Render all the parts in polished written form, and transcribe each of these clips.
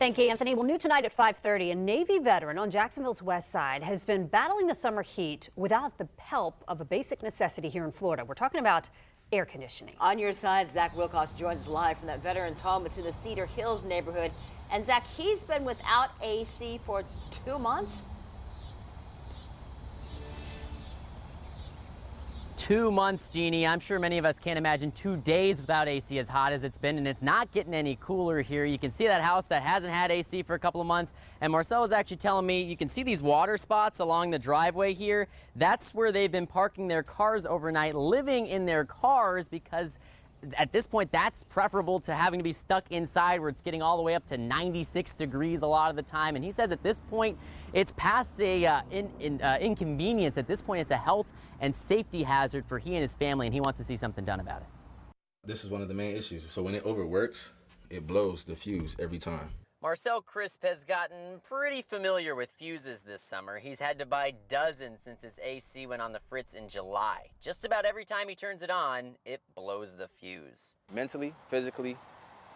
Thank you, Anthony. Well, new tonight at 5:30, a Navy veteran on Jacksonville's Westside has been battling the summer heat without the help of a basic necessity here in Florida. We're talking about air conditioning. On your side, Zach Wilcox joins us live from that veteran's home. It's in the Cedar Hills neighborhood. And Zach, he's been without AC for 2 months. 2 months, Jeannie. I'm sure many of us can't imagine 2 days without AC as hot as it's been, and it's not getting any cooler here. You can see that house that hasn't had AC for a couple of months, and Marcel was actually telling me you can see these water spots along the driveway here. That's where they've been parking their cars overnight, living in their cars, because at this point, that's preferable to having to be stuck inside where it's getting all the way up to 96 degrees a lot of the time. And he says at this point, it's past a inconvenience. At this point, it's a health and safety hazard for he and his family, and he wants to see something done about it. This is one of the main issues. So when it overworks, it blows the fuse every time. Marcel Crisp has gotten pretty familiar with fuses this summer. He's had to buy dozens since his AC went on the fritz in July. Just about every time he turns it on, it blows the fuse. Mentally, physically,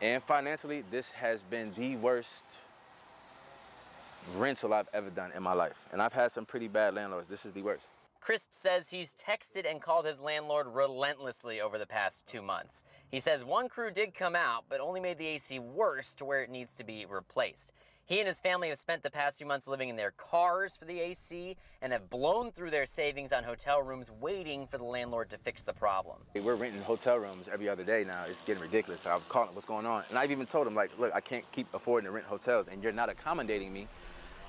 and financially, this has been the worst rental I've ever done in my life. And I've had some pretty bad landlords. This is the worst. Crisp says he's texted and called his landlord relentlessly over the past 2 months. He says one crew did come out, but only made the AC worse to where it needs to be replaced. He and his family have spent the past few months living in their cars for the AC and have blown through their savings on hotel rooms waiting for the landlord to fix the problem. We're renting hotel rooms every other day now. It's getting ridiculous. So I'm calling, what's going on? And I've even told him, like, look, I can't keep affording to rent hotels, and you're not accommodating me.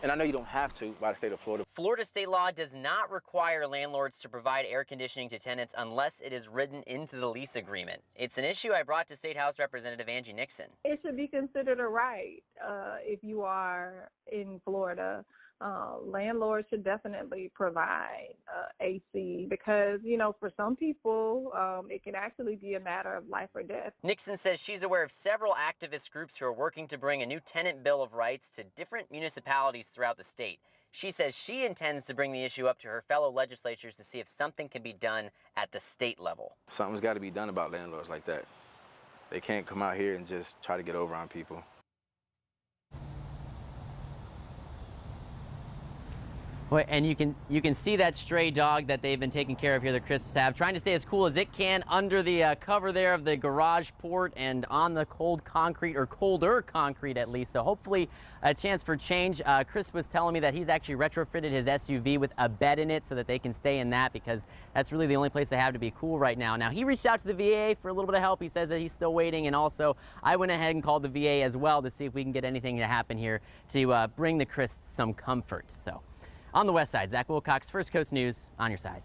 And I know you don't have to by the state of Florida. Florida state law does not require landlords to provide air conditioning to tenants unless it is written into the lease agreement. It's an issue I brought to State House Representative Angie Nixon. It should be considered a right if you are in Florida. Landlords should definitely provide AC because, you know, for some people, it can actually be a matter of life or death. Nixon says she's aware of several activist groups who are working to bring a new tenant bill of rights to different municipalities throughout the state. She says she intends to bring the issue up to her fellow legislatures to see if something can be done at the state level. Something's got to be done about landlords like that. They can't come out here and just try to get over on people. And you can see that stray dog that they've been taking care of here, the Crisps have, trying to stay as cool as it can under the cover there of the garage port and on the cold concrete, or colder concrete at least. So hopefully a chance for change. Chris was telling me that he's actually retrofitted his SUV with a bed in it so that they can stay in that, because that's really the only place they have to be cool right now. Now, he reached out to the VA for a little bit of help. He says that he's still waiting, and also I went ahead and called the VA as well to see if we can get anything to happen here to bring the Crisps some comfort. So. On the West Side, Zach Wilcox, First Coast News, on your side.